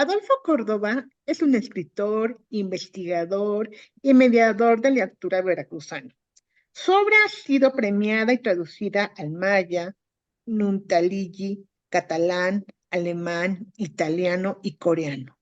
Adolfo Córdoba es un escritor, investigador y mediador de lectura veracruzano. Su obra ha sido premiada y traducida al maya, nuntaligi, catalán, alemán, italiano y coreano.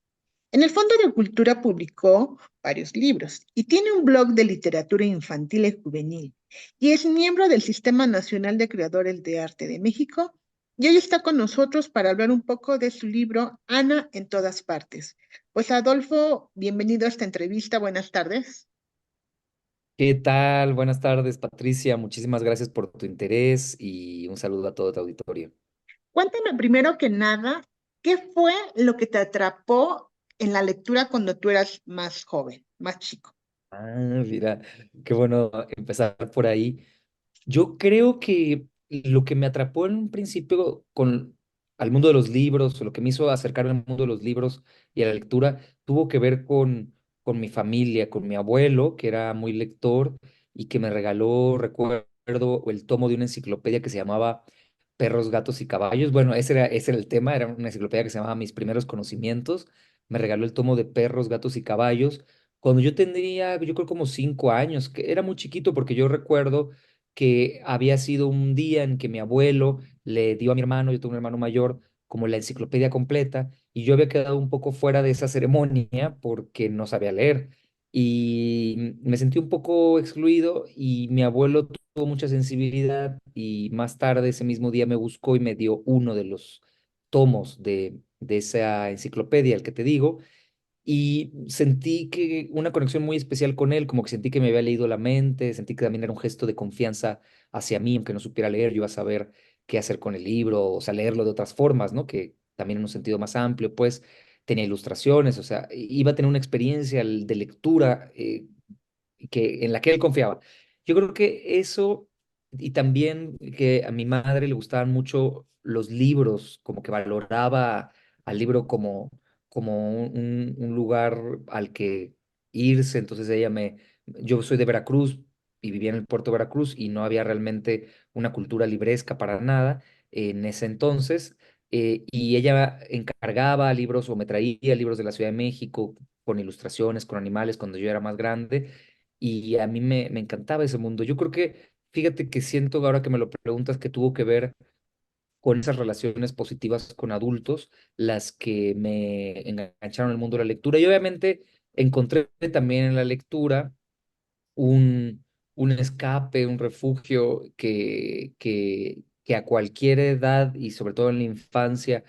En el Fondo de Cultura publicó varios libros y tiene un blog de literatura infantil y juvenil y es miembro del Sistema Nacional de Creadores de Arte de México y hoy está con nosotros para hablar un poco de su libro Ana en todas partes. Pues Adolfo, bienvenido a esta entrevista, buenas tardes. ¿Qué tal? Buenas tardes, Patricia. Muchísimas gracias por tu interés y un saludo a todo tu auditorio. Cuéntame primero que nada, ¿qué fue lo que te atrapó en la lectura cuando tú eras más joven, más chico? Mira, qué bueno empezar por ahí. Yo creo que lo que me atrapó en un principio al mundo de los libros, o lo que me hizo acercarme al mundo de los libros y a la lectura, tuvo que ver con mi familia, con mi abuelo, que era muy lector y que me regaló, recuerdo, el tomo de una enciclopedia que se llamaba Perros, Gatos y Caballos. Bueno, ese era el tema, era una enciclopedia que se llamaba Mis primeros conocimientos. Me regaló el tomo de Perros, Gatos y Caballos cuando yo tendría, yo creo como 5 años, que era muy chiquito porque yo recuerdo que había sido un día en que mi abuelo le dio a mi hermano, yo tengo un hermano mayor, como la enciclopedia completa, y yo había quedado un poco fuera de esa ceremonia porque no sabía leer. Y me sentí un poco excluido y mi abuelo tuvo mucha sensibilidad y más tarde ese mismo día me buscó y me dio uno de los tomos de esa enciclopedia, el que te digo, y sentí que una conexión muy especial con él, como que sentí que me había leído la mente, sentí que también era un gesto de confianza hacia mí, aunque no supiera leer, yo iba a saber qué hacer con el libro, o sea, leerlo de otras formas, ¿no? Que también en un sentido más amplio, pues tenía ilustraciones, o sea, iba a tener una experiencia de lectura en la que él confiaba. Yo creo que eso, y también que a mi madre le gustaban mucho los libros, como que valoraba al libro como un lugar al que irse. Entonces yo soy de Veracruz y vivía en el puerto de Veracruz y no había realmente una cultura libresca para nada en ese entonces. Y ella encargaba libros o me traía libros de la Ciudad de México con ilustraciones, con animales cuando yo era más grande y a mí me encantaba ese mundo. Yo creo que, fíjate que siento ahora que me lo preguntas que tuvo que ver con esas relaciones positivas con adultos, las que me engancharon al mundo de la lectura. Y obviamente encontré también en la lectura un escape, un refugio que a cualquier edad y sobre todo en la infancia,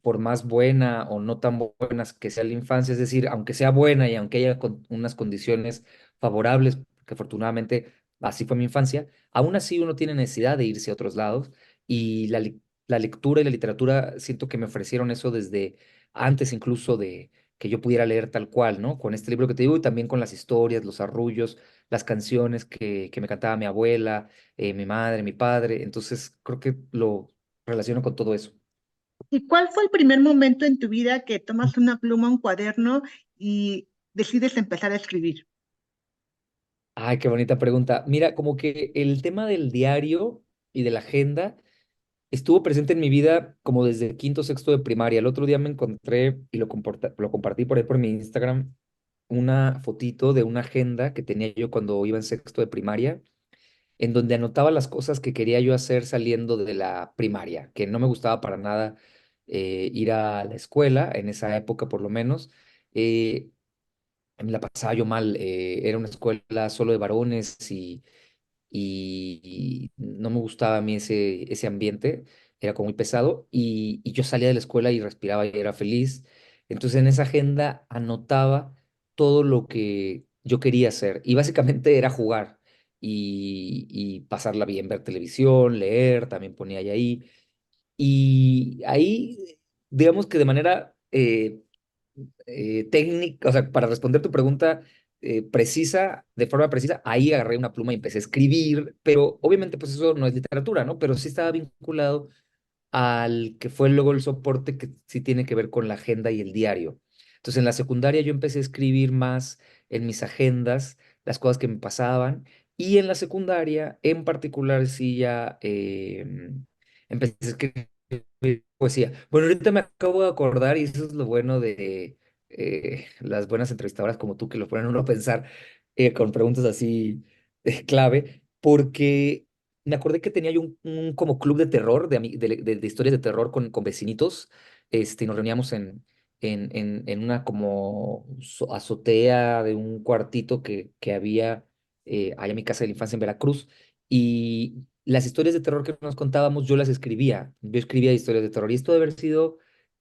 por más buena o no tan buenas que sea la infancia, es decir, aunque sea buena y aunque haya unas condiciones favorables, que afortunadamente así fue mi infancia, aún así uno tiene necesidad de irse a otros lados y la lectura y la literatura siento que me ofrecieron eso desde antes incluso de que yo pudiera leer tal cual, ¿no? Con este libro que te digo y también con las historias, los arrullos, las canciones que me cantaba mi abuela, mi madre, mi padre, entonces creo que lo relaciono con todo eso. ¿Y cuál fue el primer momento en tu vida que tomas una pluma, un cuaderno y decides empezar a escribir? Ay, qué bonita pregunta. Mira, como que el tema del diario y de la agenda estuvo presente en mi vida como desde quinto, sexto de primaria. El otro día me encontré y lo compartí por ahí por mi Instagram, una fotito de una agenda que tenía yo cuando iba en sexto de primaria, en donde anotaba las cosas que quería yo hacer saliendo de la primaria, que no me gustaba para nada ir a la escuela, en esa época por lo menos. Eh, Me la pasaba yo mal, era una escuela solo de varones y no me gustaba a mí ese ambiente, era como muy pesado y yo salía de la escuela y respiraba y era feliz. Entonces en esa agenda anotaba todo lo que yo quería hacer y básicamente era jugar y pasarla bien, ver televisión, leer, también ponía ahí. Y ahí, digamos que de manera técnica, o sea, para responder tu pregunta precisa, de forma precisa, ahí agarré una pluma y empecé a escribir, pero obviamente pues eso no es literatura, ¿no? Pero sí estaba vinculado al que fue luego el soporte que sí tiene que ver con la agenda y el diario. Entonces en la secundaria yo empecé a escribir más en mis agendas las cosas que me pasaban y en la secundaria en particular sí ya empecé a escribir poesía. Bueno, ahorita me acabo de acordar, y eso es lo bueno de las buenas entrevistadoras como tú, que lo ponen a uno a pensar con preguntas así clave, porque me acordé que tenía yo un como club de terror, de historias de terror con vecinitos, y nos reuníamos en una como azotea de un cuartito que había allá en mi casa de la infancia en Veracruz. Y las historias de terror que nos contábamos, yo las escribía. Yo escribía historias de terror. Y esto debe haber sido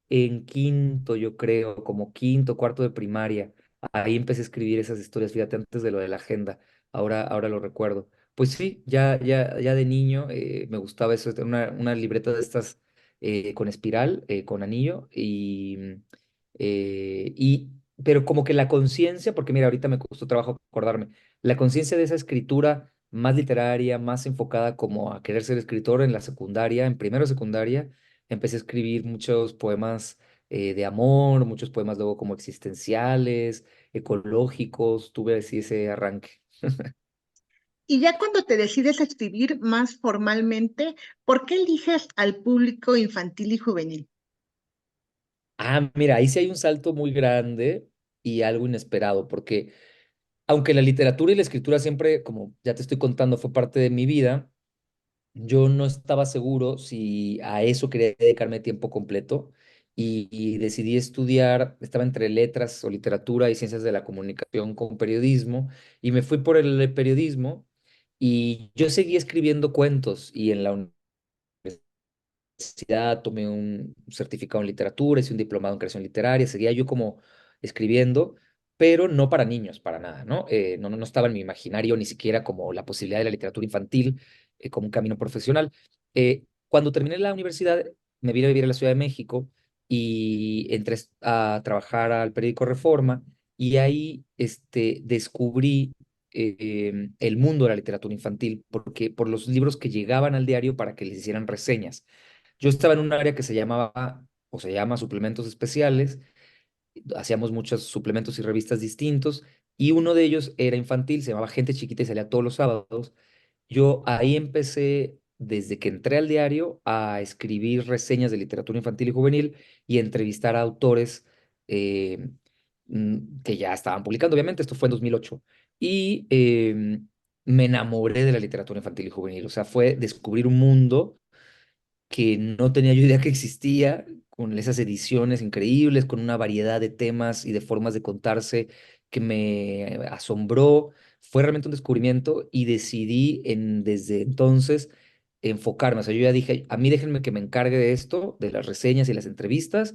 en quinto, yo creo, como quinto, cuarto de primaria. Ahí empecé a escribir esas historias, fíjate, antes de lo de la agenda. Ahora lo recuerdo. Pues sí, ya de niño me gustaba eso, una libreta de estas con espiral, con anillo, pero como que la conciencia, porque mira, ahorita me costó trabajo acordarme, la conciencia de esa escritura más literaria, más enfocada como a querer ser escritor en la secundaria, en primero de secundaria, empecé a escribir muchos poemas de amor, muchos poemas luego como existenciales, ecológicos, tuve así ese arranque. Y ya cuando te decides a escribir más formalmente, ¿por qué eliges al público infantil y juvenil? Ah, mira, ahí sí hay un salto muy grande y algo inesperado, porque aunque la literatura y la escritura siempre, como ya te estoy contando, fue parte de mi vida. Yo no estaba seguro si a eso quería dedicarme tiempo completo y decidí estudiar, estaba entre letras o literatura y ciencias de la comunicación con periodismo y me fui por el periodismo y yo seguí escribiendo cuentos y en la universidad tomé un certificado en literatura, hice un diplomado en creación literaria, seguía yo como escribiendo, pero no para niños, para nada, ¿no? No estaba en mi imaginario ni siquiera como la posibilidad de la literatura infantil como un camino profesional. Cuando terminé la universidad, me vine a vivir a la Ciudad de México y entré a trabajar al periódico Reforma y ahí descubrí el mundo de la literatura infantil, porque por los libros que llegaban al diario para que les hicieran reseñas. Yo estaba en un área que se llamaba o se llama suplementos especiales, hacíamos muchos suplementos y revistas distintos y uno de ellos era infantil, se llamaba Gente Chiquita y salía todos los sábados. Yo ahí empecé, desde que entré al diario, a escribir reseñas de literatura infantil y juvenil y entrevistar a autores eh, que ya estaban publicando, obviamente, esto fue en 2008. Y me enamoré de la literatura infantil y juvenil, o sea, fue descubrir un mundo que no tenía yo idea que existía, con esas ediciones increíbles, con una variedad de temas y de formas de contarse que me asombró. Fue realmente un descubrimiento y decidí desde entonces enfocarme. O sea, yo ya dije, a mí déjenme que me encargue de esto, de las reseñas y las entrevistas.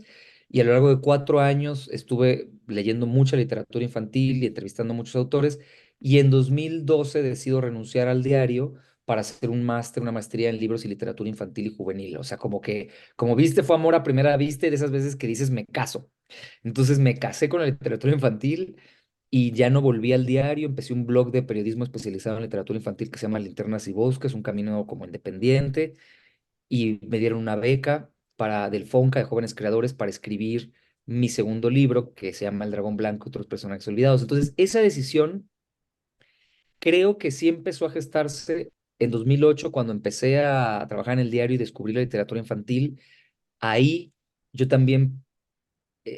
Y a lo largo de 4 años estuve leyendo mucha literatura infantil y entrevistando a muchos autores. Y en 2012 decido renunciar al diario para hacer un máster, una maestría en libros y literatura infantil y juvenil. O sea, como que, como viste, fue amor a primera vista y de esas veces que dices, me caso. Entonces me casé con la literatura infantil y ya no volví al diario. Empecé un blog de periodismo especializado en literatura infantil que se llama Linternas y Bosques, un camino como independiente. Y me dieron una beca del FONCA de jóvenes creadores para escribir mi segundo libro que se llama El Dragón Blanco y otros personajes olvidados. Entonces, esa decisión creo que sí empezó a gestarse en 2008 cuando empecé a trabajar en el diario y descubrí la literatura infantil. Ahí yo también,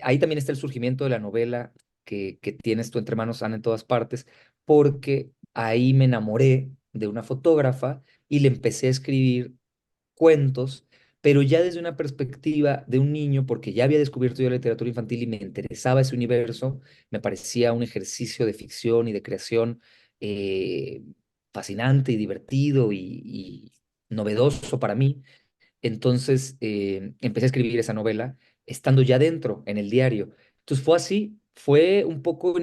ahí también está el surgimiento de la novela que tienes tú entre manos, Ana, en todas partes, porque ahí me enamoré de una fotógrafa y le empecé a escribir cuentos, pero ya desde una perspectiva de un niño, porque ya había descubierto yo la literatura infantil y me interesaba ese universo, me parecía un ejercicio de ficción y de creación eh, fascinante y divertido y novedoso para mí. Entonces empecé a escribir esa novela estando ya dentro, en el diario. Entonces fue así, fue un poco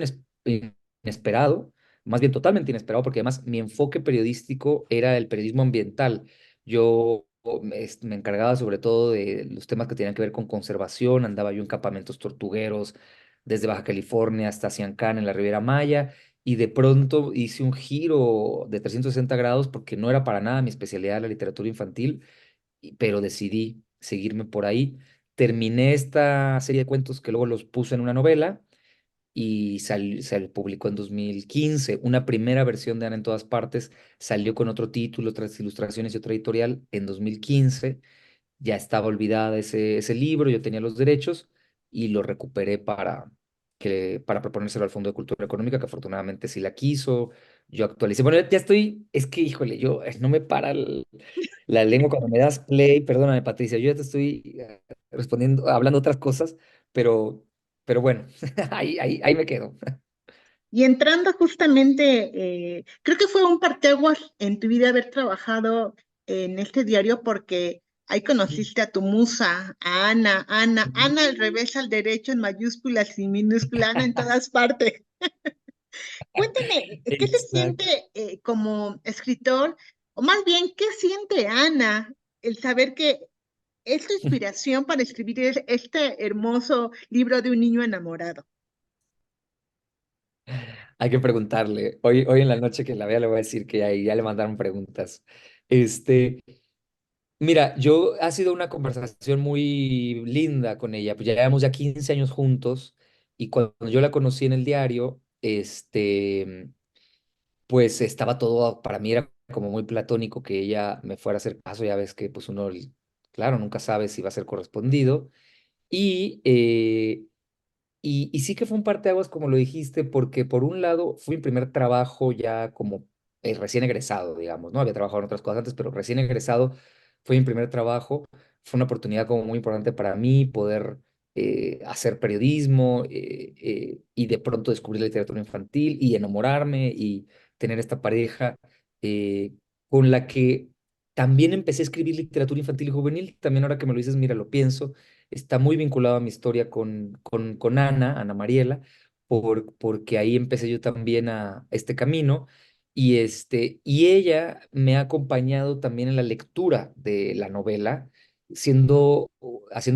inesperado, más bien totalmente inesperado, porque además mi enfoque periodístico era el periodismo ambiental. Yo me encargaba sobre todo de los temas que tenían que ver con conservación, andaba yo en campamentos tortugueros desde Baja California hasta Siancán en la Riviera Maya. Y de pronto hice un giro de 360 grados porque no era para nada mi especialidad la literatura infantil pero decidí seguirme por ahí. Terminé esta serie de cuentos que luego los puse en una novela y se publicó en 2015. Una primera versión de Ana en todas partes salió con otro título, otras ilustraciones y otra editorial en 2015. ya estaba olvidada ese libro, yo tenía los derechos y lo recuperé para proponérselo al Fondo de Cultura Económica, que afortunadamente sí la quiso. Yo actualicé. Bueno, ya estoy, es que, híjole, yo no me para la lengua cuando me das play, perdóname, Patricia, yo ya te estoy respondiendo, hablando otras cosas, pero, pero bueno, ahí me quedo. Y entrando justamente, creo que fue un parteaguas en tu vida haber trabajado en este diario porque ahí conociste a tu musa, a Ana, Ana al revés, al derecho, en mayúsculas y minúsculas, Ana en todas partes. Cuéntame, ¿qué se siente Exacto. como escritor? O más bien, ¿qué siente Ana el saber que es tu inspiración para escribir este hermoso libro de un niño enamorado? Hay que preguntarle. Hoy en la noche que la vea le voy a decir que ahí ya le mandaron preguntas. Este, Mira, ha sido una conversación muy linda con ella, pues ya llevamos ya 15 años juntos y cuando yo la conocí en el diario, pues estaba todo, para mí era como muy platónico que ella me fuera a hacer caso, ya ves que pues uno, claro, nunca sabe si va a ser correspondido y, eh, y sí que fue un parteaguas, como lo dijiste, porque por un lado fue mi primer trabajo ya como recién egresado, digamos, ¿no? Había trabajado en otras cosas antes, pero recién egresado fue mi primer trabajo. Fue una oportunidad como muy importante para mí poder hacer periodismo y de pronto descubrir la literatura infantil y enamorarme y tener esta pareja con la que también empecé a escribir literatura infantil y juvenil. También ahora que me lo dices, mira, lo pienso está muy vinculado a mi historia con Ana Mariela, porque ahí empecé yo también a este camino y ella me ha acompañado también en la lectura de la novela, haciendo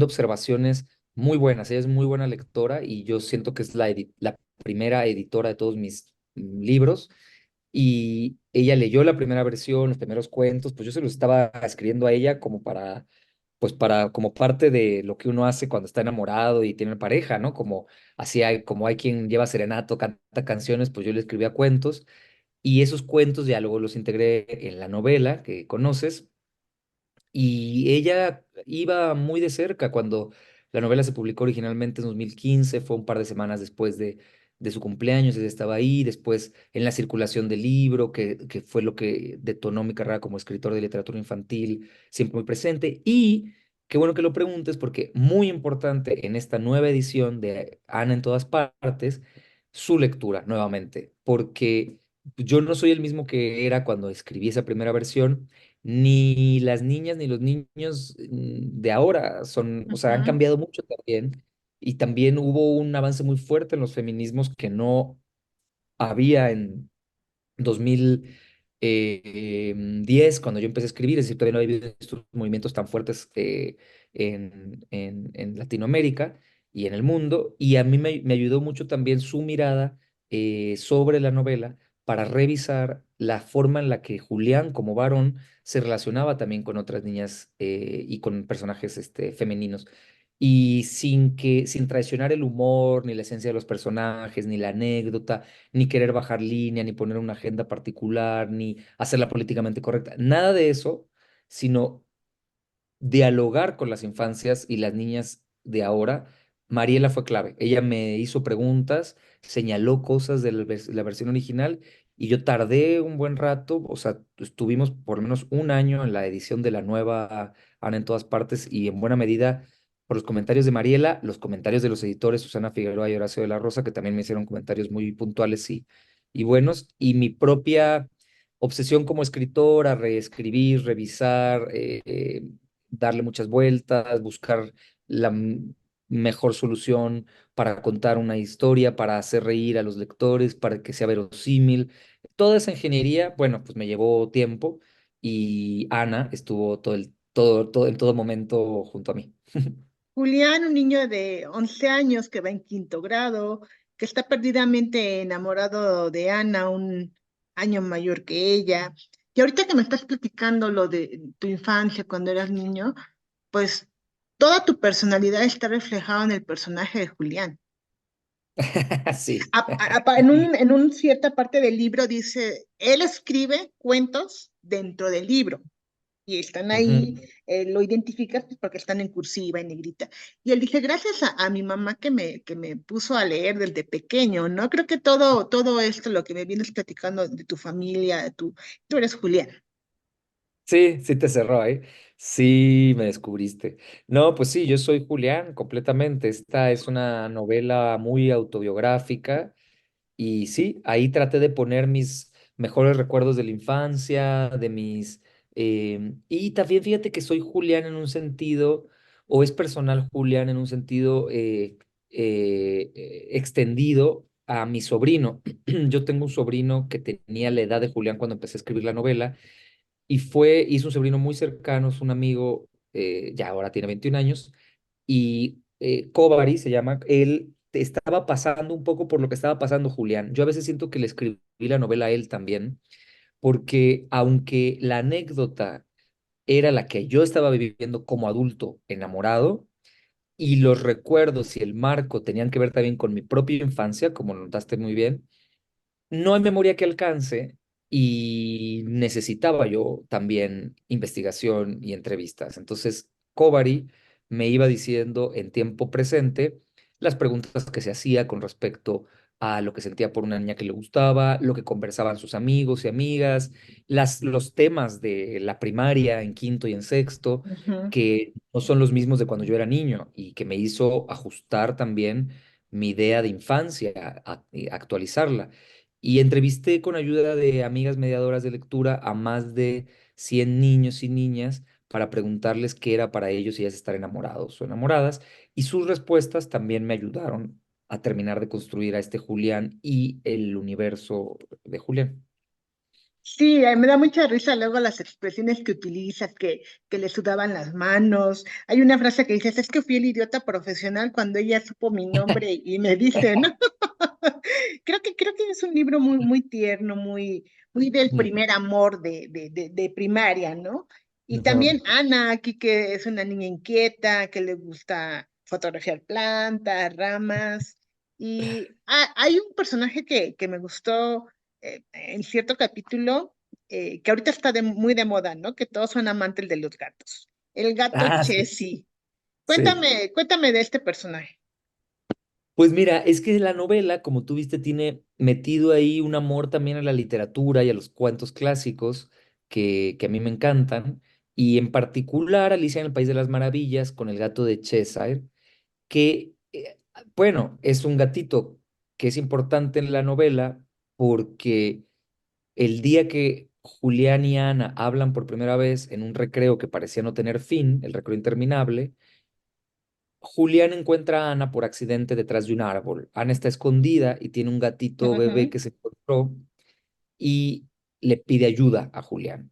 observaciones muy buenas. Ella es muy buena lectora y yo siento que es la primera editora de todos mis libros. Y ella leyó la primera versión, los primeros cuentos, pues yo se los estaba escribiendo a ella como parte de lo que uno hace cuando está enamorado y tiene pareja, ¿no? Como hay quien lleva serenato, canta canciones, pues yo le escribía cuentos y esos cuentos ya luego los integré en la novela que conoces y ella iba muy de cerca cuando la novela se publicó originalmente en 2015, fue un par de semanas después de su cumpleaños, ella estaba ahí, después en la circulación del libro, que fue lo que detonó mi carrera como escritor de literatura infantil, siempre muy presente. Y qué bueno que lo preguntes, porque muy importante en esta nueva edición de Ana en todas partes, su lectura nuevamente, porque yo no soy el mismo que era cuando escribí esa primera versión ni las niñas ni los niños de ahora son, o sea, han Ujú. cambiado mucho también. Y también hubo un avance muy fuerte en los feminismos que no había en 2010 cuando yo empecé a escribir, es decir, todavía no había habido estos movimientos tan fuertes en Latinoamérica y en el mundo, y a mí me ayudó mucho también su mirada sobre la novela para revisar la forma en la que Julián, como varón, se relacionaba también con otras niñas y con personajes femeninos. Y sin traicionar el humor, ni la esencia de los personajes, ni la anécdota, ni querer bajar línea, ni poner una agenda particular, ni hacerla políticamente correcta. Nada de eso, sino dialogar con las infancias y las niñas de ahora. Mariela fue clave. Ella me hizo preguntas, señaló cosas de la versión original y yo tardé un buen rato, o sea, estuvimos por lo menos un año en la edición de la nueva Ana en todas partes y en buena medida por los comentarios de Mariela, los comentarios de los editores Susana Figueroa y Horacio de la Rosa, que también me hicieron comentarios muy puntuales y buenos, y mi propia obsesión como escritor a reescribir, revisar, darle muchas vueltas, buscar la mejor solución para contar una historia, para hacer reír a los lectores, para que sea verosímil. Toda esa ingeniería, bueno, pues me llevó tiempo y Ana estuvo en todo momento junto a mí. Julián, un niño de 11 años que va en quinto grado, que está perdidamente enamorado de Ana, un año mayor que ella. Y ahorita que me estás platicando lo de tu infancia cuando eras niño, pues toda tu personalidad está reflejada en el personaje de Julián. Sí. En un cierta parte del libro dice, él escribe cuentos dentro del libro. y están Ujú. ahí, lo identificas pues, porque están en cursiva, en negrita. Y él dije, gracias a mi mamá que me puso a leer desde pequeño, ¿no? Creo que todo esto, lo que me vienes platicando de tu familia, tú eres Julián. Sí, sí te cerró, ¿eh? Sí, me descubriste. No, pues sí, yo soy Julián completamente. Esta es una novela muy autobiográfica. Y sí, ahí traté de poner mis mejores recuerdos de la infancia, de mis... y también fíjate que soy Julián en un sentido, o es personal Julián en un sentido extendido a mi sobrino. Yo tengo un sobrino que tenía la edad de Julián cuando empecé a escribir la novela y hizo un sobrino muy cercano, es un amigo, ya ahora tiene 21 años, y Kobari se llama, él estaba pasando un poco por lo que estaba pasando Julián. Yo a veces siento que le escribí la novela a él también, porque aunque la anécdota era la que yo estaba viviendo como adulto enamorado, y los recuerdos y el marco tenían que ver también con mi propia infancia, como notaste muy bien, no hay memoria que alcance y necesitaba yo también investigación y entrevistas. Entonces, Kobari me iba diciendo en tiempo presente las preguntas que se hacía con respecto a lo que sentía por una niña que le gustaba, lo que conversaban sus amigos y amigas, los temas de la primaria en quinto y en sexto, Ujú. que no son los mismos de cuando yo era niño y que me hizo ajustar también mi idea de infancia, y actualizarla. Y entrevisté con ayuda de amigas mediadoras de lectura a más de 100 niños y niñas para preguntarles qué era para ellos y ellas estar enamorados o enamoradas. Y sus respuestas también me ayudaron a terminar de construir a este Julián y el universo de Julián. Sí, me da mucha risa luego las expresiones que utilizas, que le sudaban las manos. Hay una frase que dices, es que fui el idiota profesional cuando ella supo mi nombre y me dice, ¿no? Creo que es un libro muy tierno, muy del Mm. primer amor de primaria, ¿no? Y Ajá. también Ana, aquí que es una niña inquieta, que le gusta fotografiar plantas, ramas. Y hay un personaje que me gustó en cierto capítulo, que ahorita está muy de moda, ¿no? Que todos son amantes de los gatos. El gato Ah, sí. Chessy. Sí. Cuéntame de este personaje. Pues mira, es que la novela, como tú viste, tiene metido ahí un amor también a la literatura y a los cuentos clásicos que a mí me encantan, y en particular Alicia en el País de las Maravillas con el gato de Cheshire, que, bueno, es un gatito que es importante en la novela porque el día que Julián y Ana hablan por primera vez en un recreo que parecía no tener fin, el recreo interminable, Julián encuentra a Ana por accidente detrás de un árbol. Ana está escondida y tiene un gatito bebé Ujú, que se encontró y le pide ayuda a Julián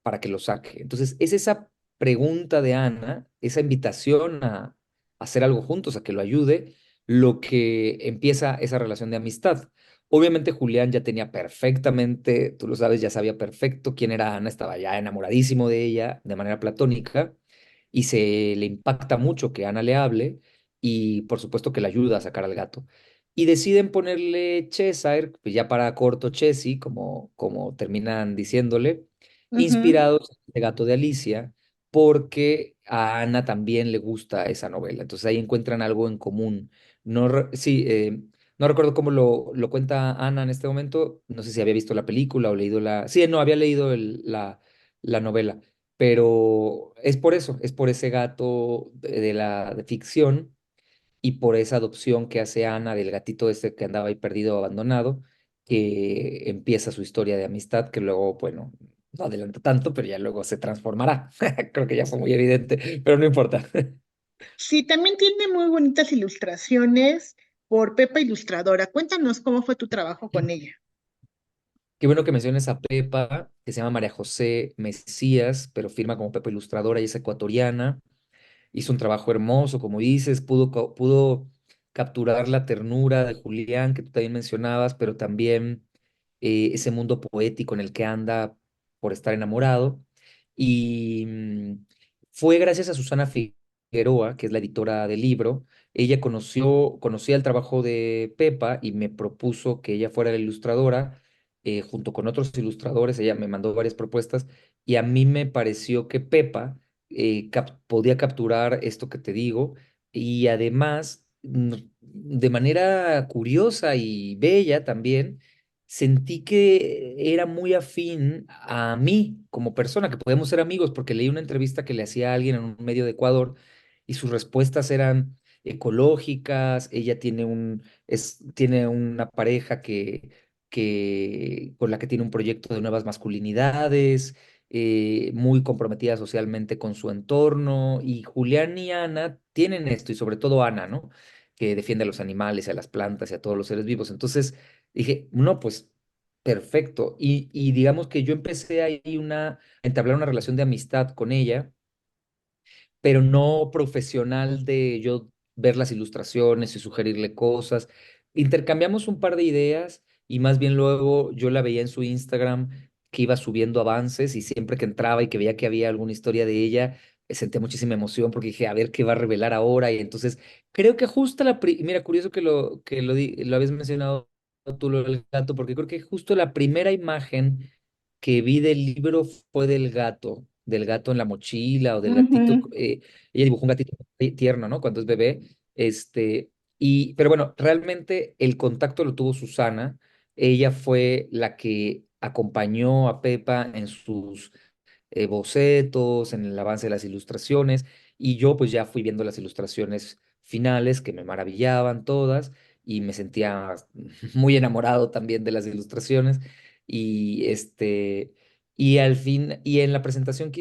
para que lo saque. Entonces, es esa pregunta de Ana, esa invitación a hacer algo juntos, a que lo ayude, lo que empieza esa relación de amistad. Obviamente Julián ya tenía perfectamente, tú lo sabes, ya sabía perfecto quién era Ana, estaba ya enamoradísimo de ella de manera platónica y se le impacta mucho que Ana le hable y por supuesto que le ayuda a sacar al gato. Y deciden ponerle Cheshire, pues ya para corto Chessy, como terminan diciéndole, ujú. inspirados en este gato de Alicia, porque a Ana también le gusta esa novela. Entonces ahí encuentran algo en común. No, sí, no recuerdo cómo lo cuenta Ana en este momento. No sé si había visto la película o leído la... Sí, no, había leído la novela, pero es por eso, es por ese gato de ficción y por esa adopción que hace Ana del gatito este que andaba ahí perdido, abandonado, que empieza su historia de amistad, que luego, bueno, no adelanta tanto, pero ya luego se transformará. Creo que ya fue muy evidente, pero no importa. Sí, también tiene muy bonitas ilustraciones por Pepa Ilustradora. Cuéntanos cómo fue tu trabajo con ella. Qué bueno que menciones a Pepa, que se llama María José Mesías, pero firma como Pepa Ilustradora y es ecuatoriana. Hizo un trabajo hermoso, como dices, pudo capturar la ternura de Julián, que tú también mencionabas, pero también ese mundo poético en el que anda por estar enamorado. Y fue gracias a Susana Figueroa, que es la editora del libro. Ella conocía el trabajo de Pepa y me propuso que ella fuera la ilustradora, junto con otros ilustradores. Ella me mandó varias propuestas y a mí me pareció que Pepa podía capturar esto que te digo y además, de manera curiosa y bella también, sentí que era muy afín a mí como persona, que podemos ser amigos, porque leí una entrevista que le hacía a alguien en un medio de Ecuador y sus respuestas eran ecológicas. Ella tiene una pareja con la que tiene un proyecto de nuevas masculinidades, muy comprometida socialmente con su entorno, y Julián y Ana tienen esto, y sobre todo Ana, ¿no? Que defiende a los animales, a las plantas y a todos los seres vivos. Entonces dije, no, pues perfecto. Y digamos que yo empecé ahí a entablar una relación de amistad con ella, pero no profesional de yo ver las ilustraciones y sugerirle cosas. Intercambiamos un par de ideas y más bien luego yo la veía en su Instagram que iba subiendo avances, y siempre que entraba y que veía que había alguna historia de ella, sentía muchísima emoción porque dije, a ver qué va a revelar ahora. Y entonces creo que justo mira, curioso lo habías mencionado tú, lo del gato, porque creo que justo la primera imagen que vi del libro fue del gato en la mochila, o del gatito. Ujú. Ella dibujó un gatito tierno, ¿no? Cuando es bebé. Pero bueno, realmente el contacto lo tuvo Susana. Ella fue la que acompañó a Pepa en sus bocetos, en el avance de las ilustraciones, y yo pues ya fui viendo las ilustraciones finales que me maravillaban todas, y me sentía muy enamorado también de las ilustraciones. Y y al fin, y en la presentación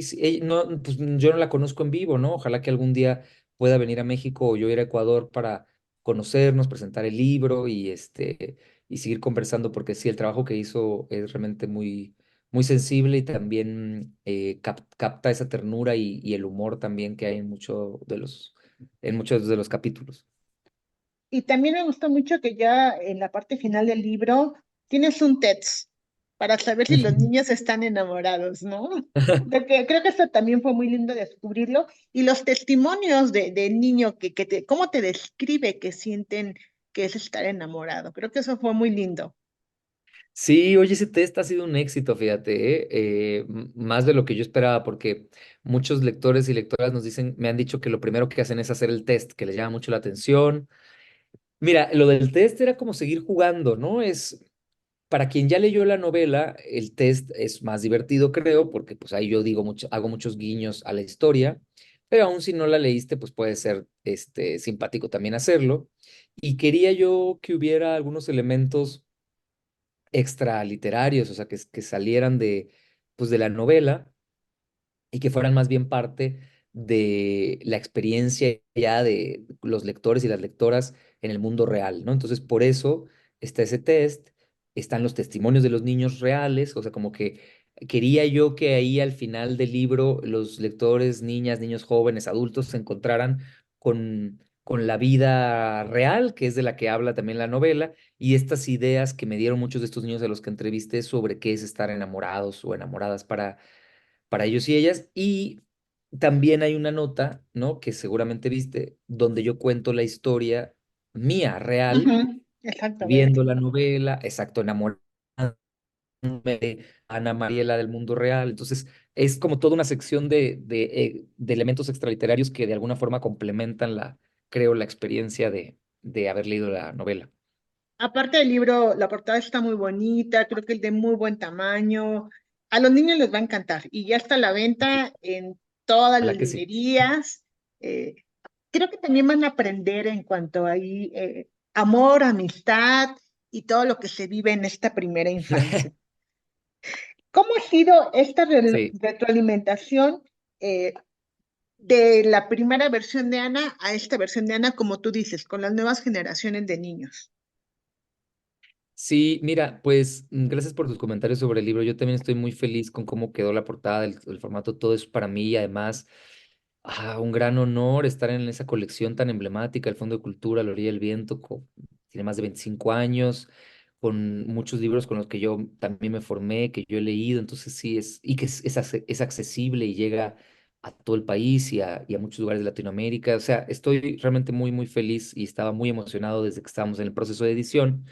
no, pues yo no la conozco en vivo, ¿no? Ojalá que algún día pueda venir a México o yo ir a Ecuador para conocernos, presentar el libro y seguir conversando, porque sí, el trabajo que hizo es realmente muy sensible, y también capta esa ternura y el humor también que hay en muchos de los capítulos. Y también me gustó mucho que ya en la parte final del libro tienes un test para saber si los niños están enamorados, ¿no? Creo que esto también fue muy lindo descubrirlo. Y los testimonios del niño cómo te describe que sienten que es estar enamorado. Creo que eso fue muy lindo. Sí, oye, ese test ha sido un éxito, fíjate, más de lo que yo esperaba, porque muchos lectores y lectoras me han dicho que lo primero que hacen es hacer el test, que les llama mucho la atención. Mira, lo del test era como seguir jugando, ¿no? Para quien ya leyó la novela, el test es más divertido, creo, porque pues ahí yo hago muchos guiños a la historia, pero aún si no la leíste, pues puede ser simpático también hacerlo. Y quería yo que hubiera algunos elementos extraliterarios, o sea, que salieran pues, de la novela, y que fueran más bien parte de la experiencia ya de los lectores y las lectoras en el mundo real, ¿no? Entonces, por eso está ese test, están los testimonios de los niños reales, o sea, como que quería yo que ahí al final del libro los lectores, niñas, niños jóvenes, adultos, se encontraran con la vida real, que es de la que habla también la novela, y estas ideas que me dieron muchos de estos niños a los que entrevisté sobre qué es estar enamorados o enamoradas para ellos y ellas. Y también hay una nota, ¿no? Que seguramente viste, donde yo cuento la historia mía, real, Ujú, exactamente. viendo la novela, exacto, enamorándome de Ana Mariela del mundo real. Entonces, es como toda una sección de elementos extraliterarios que de alguna forma complementan creo, la experiencia de haber leído la novela. Aparte del libro, la portada está muy bonita, creo que es de muy buen tamaño. A los niños les va a encantar y ya está a la venta en todas las Ojalá que sí. librerías. Eh, Creo que también van a aprender en cuanto a ahí, amor, amistad y todo lo que se vive en esta primera infancia. ¿Cómo ha sido esta Sí. retroalimentación eh, de la primera versión de Ana a esta versión de Ana, como tú dices, con las nuevas generaciones de niños? Sí, mira, pues gracias por tus comentarios sobre el libro. Yo también estoy muy feliz con cómo quedó la portada, el formato, todo eso para mí, y además, un gran honor estar en esa colección tan emblemática, el Fondo de Cultura, La Orilla del Viento. Tiene más de 25 años, con muchos libros con los que yo también me formé, que yo he leído. Entonces sí, y que es accesible y llega a todo el país y a muchos lugares de Latinoamérica. O sea, estoy realmente muy, muy feliz, y estaba muy emocionado desde que estábamos en el proceso de edición.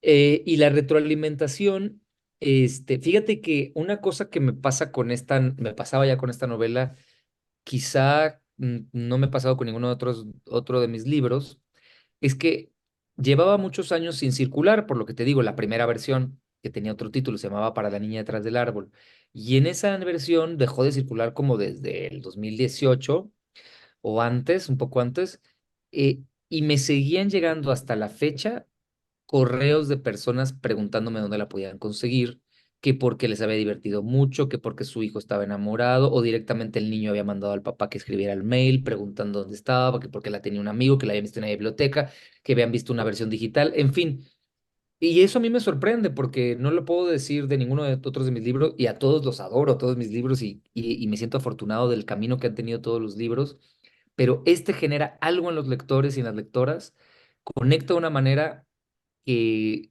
Y la retroalimentación, Fíjate que una cosa que me pasa con esta, me pasaba ya con esta novela, quizá no me ha pasado con ninguno de otro de mis libros, es que llevaba muchos años sin circular, por lo que te digo, la primera versión, que tenía otro título, se llamaba Para la niña detrás del árbol. Y en esa versión dejó de circular como desde el 2018 o antes, un poco antes, y me seguían llegando hasta la fecha correos de personas preguntándome dónde la podían conseguir, que porque les había divertido mucho, que porque su hijo estaba enamorado, o directamente el niño había mandado al papá que escribiera el mail preguntando dónde estaba, que porque la tenía un amigo, que la había visto en la biblioteca, que habían visto una versión digital, en fin. Y eso a mí me sorprende porque no lo puedo decir de ninguno de otros de mis libros y a todos los adoro, todos mis libros y me siento afortunado del camino que han tenido todos los libros, pero este genera algo en los lectores y en las lectoras, conecta de una manera que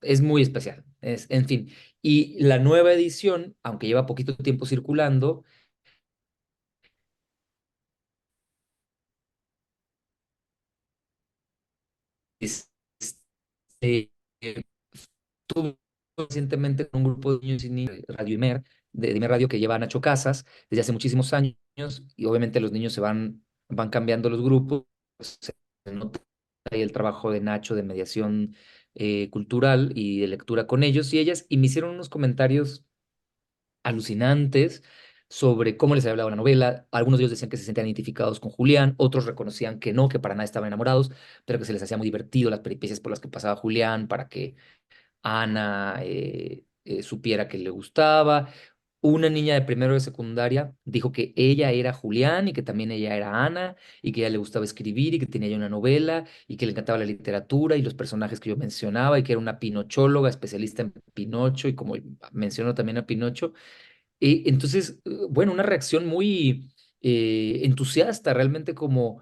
es muy especial. En fin, y la nueva edición, aunque lleva poquito tiempo circulando, es, eh, tuve recientemente con un grupo de niños y niñas de Radio Imer, de Imer Radio que lleva a Nacho Casas desde hace muchísimos años, y obviamente los niños van cambiando los grupos, se nota ahí el trabajo de Nacho de mediación cultural y de lectura con ellos y ellas, y me hicieron unos comentarios alucinantes sobre cómo les había hablado la novela. Algunos de ellos decían que se sentían identificados con Julián, otros reconocían que no, que para nada estaban enamorados, pero que se les hacía muy divertido las peripecias por las que pasaba Julián para que Ana supiera que le gustaba. Una niña de primero de secundaria dijo que ella era Julián y que también ella era Ana y que a ella le gustaba escribir y que tenía ya una novela y que le encantaba la literatura y los personajes que yo mencionaba y que era una pinochóloga especialista en Pinocho y como mencionó también a Pinocho. Entonces, bueno, una reacción muy entusiasta, realmente como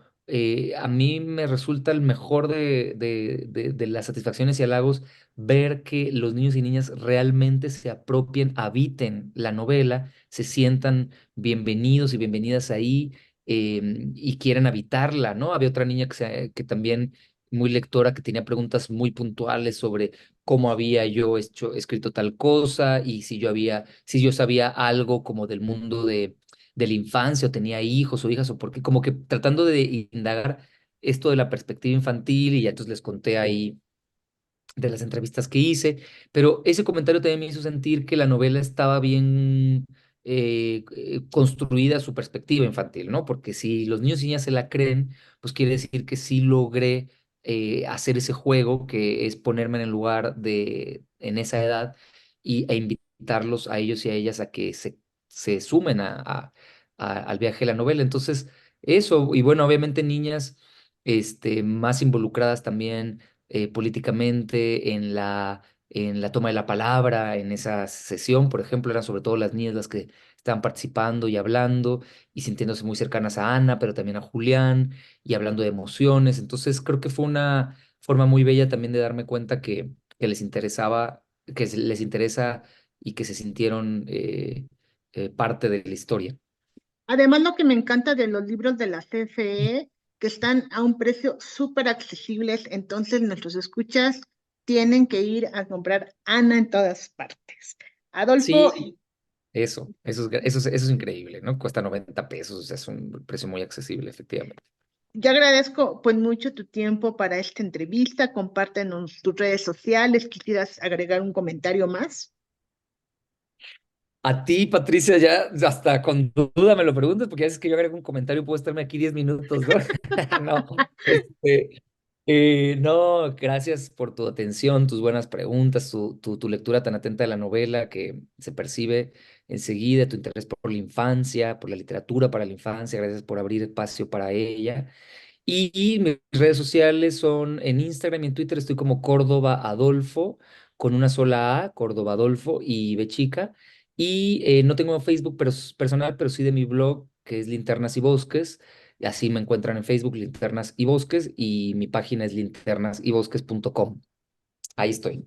a mí me resulta el mejor de las satisfacciones y halagos ver que los niños y niñas realmente se apropien, habiten la novela, se sientan bienvenidos y bienvenidas ahí y quieren habitarla, ¿no? Había otra niña que también muy lectora que tenía preguntas muy puntuales sobre cómo había yo escrito tal cosa y si yo sabía algo como del mundo de la infancia o tenía hijos o hijas o por qué, como que tratando de indagar esto de la perspectiva infantil y ya entonces les conté ahí de las entrevistas que hice, pero ese comentario también me hizo sentir que la novela estaba bien construida a su perspectiva infantil, ¿no? Porque si los niños y niñas se la creen, pues quiere decir que sí logré hacer ese juego que es ponerme en el lugar en esa edad e invitarlos a ellos y a ellas a que se sumen al viaje de la novela. Entonces, eso, y bueno, obviamente niñas más involucradas también políticamente en la toma de la palabra, en esa sesión, por ejemplo, eran sobre todo las niñas las que estaban participando y hablando y sintiéndose muy cercanas a Ana, pero también a Julián y hablando de emociones. Entonces creo que fue una forma muy bella también de darme cuenta que les interesaba, les interesa y que se sintieron parte de la historia. Además, lo que me encanta de los libros de la CFE, que están a un precio súper accesibles, entonces nuestros escuchas tienen que ir a comprar Ana en todas partes. Adolfo, Sí, eso es increíble, ¿no? Cuesta 90 pesos, o sea, es un precio muy accesible, efectivamente. yo agradezco pues mucho tu tiempo para esta entrevista. Compártenos tus redes sociales. ¿Quisieras agregar un comentario más? A ti, Patricia, ya hasta con duda me lo preguntas, porque ya es que yo agrego un comentario y puedo estarme aquí 10 minutos, ¿no? No, no, gracias por tu atención, tus buenas preguntas, tu lectura tan atenta de la novela que se percibe enseguida, tu interés por la infancia, por la literatura para la infancia, gracias por abrir espacio para ella. Y mis redes sociales son en Instagram y en Twitter estoy como Córdoba Adolfo, con una sola A, Córdoba Adolfo y B chica. Y no tengo Facebook personal, pero sí de mi blog, que es Linternas y Bosques. Y así me encuentran en Facebook, Linternas y Bosques, y mi página es linternasybosques.com. Ahí estoy.